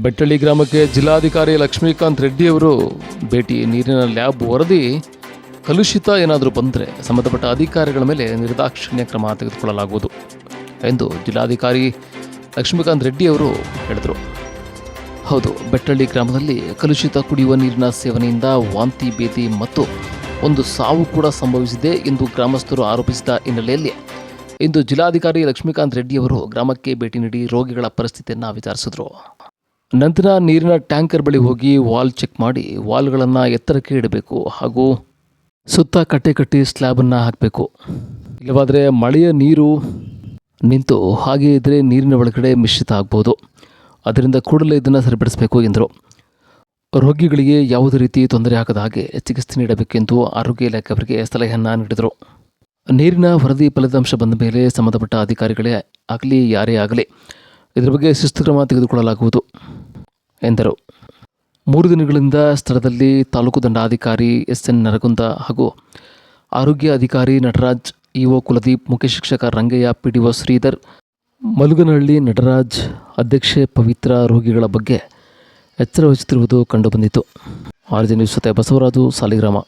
ಬೆಟ್ಟಳ್ಳಿ ಗ್ರಾಮಕ್ಕೆ ಜಿಲ್ಲಾಧಿಕಾರಿ ಲಕ್ಷ್ಮೀಕಾಂತ್ ರೆಡ್ಡಿ ಅವರು ಭೇಟಿ. ನೀರಿನ ಲ್ಯಾಬ್ ವರದಿ ಕಲುಷಿತ ಏನಾದರೂ ಬಂದರೆ ಸಂಬಂಧಪಟ್ಟ ಅಧಿಕಾರಿಗಳ ಮೇಲೆ ನಿರ್ದಾಕ್ಷಿಣ್ಯ ಕ್ರಮ ತೆಗೆದುಕೊಳ್ಳಲಾಗುವುದು ಎಂದು ಜಿಲ್ಲಾಧಿಕಾರಿ ಲಕ್ಷ್ಮೀಕಾಂತ್ ರೆಡ್ಡಿ ಅವರು ಹೇಳಿದರು. ಹೌದು, ಬೆಟ್ಟಳ್ಳಿ ಗ್ರಾಮದಲ್ಲಿ ಕಲುಷಿತ ಕುಡಿಯುವ ನೀರಿನ ಸೇವನೆಯಿಂದ ವಾಂತಿ ಭೇದಿ ಮತ್ತು ಒಂದು ಸಾವು ಕೂಡ ಸಂಭವಿಸಿದೆ ಎಂದು ಗ್ರಾಮಸ್ಥರು ಆರೋಪಿಸಿದ ಹಿನ್ನೆಲೆಯಲ್ಲಿ ಇಂದು ಜಿಲ್ಲಾಧಿಕಾರಿ ಲಕ್ಷ್ಮೀಕಾಂತ್ ರೆಡ್ಡಿ ಅವರು ಗ್ರಾಮಕ್ಕೆ ಭೇಟಿ ನೀಡಿ ರೋಗಿಗಳ ಪರಿಸ್ಥಿತಿಯನ್ನು ವಿಚಾರಿಸಿದರು. ನಂತರ ನೀರಿನ ಟ್ಯಾಂಕರ್ ಬಳಿ ಹೋಗಿ ವಾಲ್ ಚೆಕ್ ಮಾಡಿ ವಾಲ್ಗಳನ್ನು ಎತ್ತರಕ್ಕೆ ಇಡಬೇಕು ಹಾಗೂ ಸುತ್ತ ಕಟ್ಟಿ ಸ್ಲ್ಯಾಬನ್ನು ಹಾಕಬೇಕು. ಇಲ್ಲವಾದರೆ ಮಳೆಯ ನೀರು ನಿಂತು ಹಾಗೆ ಇದ್ದರೆ ನೀರಿನ ಒಳಗಡೆ ಮಿಶ್ರಿತ ಆಗ್ಬೋದು. ಅದರಿಂದ ಕೂಡಲೇ ಇದನ್ನು ಸರಿಪಡಿಸಬೇಕು ಎಂದರು. ರೋಗಿಗಳಿಗೆ ಯಾವುದೇ ರೀತಿ ತೊಂದರೆ ಆಗದ ಹಾಗೆ ಚಿಕಿತ್ಸೆ ನೀಡಬೇಕೆಂದು ಆರೋಗ್ಯ ಇಲಾಖೆ ಅವರಿಗೆ ಸಲಹೆಯನ್ನು ನೀಡಿದರು. ನೀರಿನ ವರದಿ ಫಲಿತಾಂಶ ಬಂದ ಮೇಲೆ ಸಂಬಂಧಪಟ್ಟ ಅಧಿಕಾರಿಗಳೇ ಆಗಲಿ ಯಾರೇ ಆಗಲಿ ಇದರ ಬಗ್ಗೆ ಶಿಸ್ತು ಕ್ರಮ ತೆಗೆದುಕೊಳ್ಳಲಾಗುವುದು ಎಂದರು. 3 ದಿನಗಳಿಂದ ಸ್ಥಳದಲ್ಲಿ ತಾಲೂಕು ದಂಡಾಧಿಕಾರಿ SN ನರಗುಂದ ಹಾಗೂ ಆರೋಗ್ಯ ಅಧಿಕಾರಿ ನಟರಾಜ್, ಇಒ ಕುಲದೀಪ್, ಮುಖ್ಯ ಶಿಕ್ಷಕ ರಂಗಯ್ಯ, PDO ಶ್ರೀಧರ್, ಮಲುಗನಹಳ್ಳಿ ನಟರಾಜ್, ಅಧ್ಯಕ್ಷೆ ಪವಿತ್ರ ರೋಗಿಗಳ ಬಗ್ಗೆ ಎಚ್ಚರ ವಹಿಸುತ್ತಿರುವುದು ಕಂಡುಬಂದಿತು. RJ ನ್ಯೂಸ್ ಜೊತೆ ಬಸವರಾಜು, ಸಾಲಿಗ್ರಾಮ.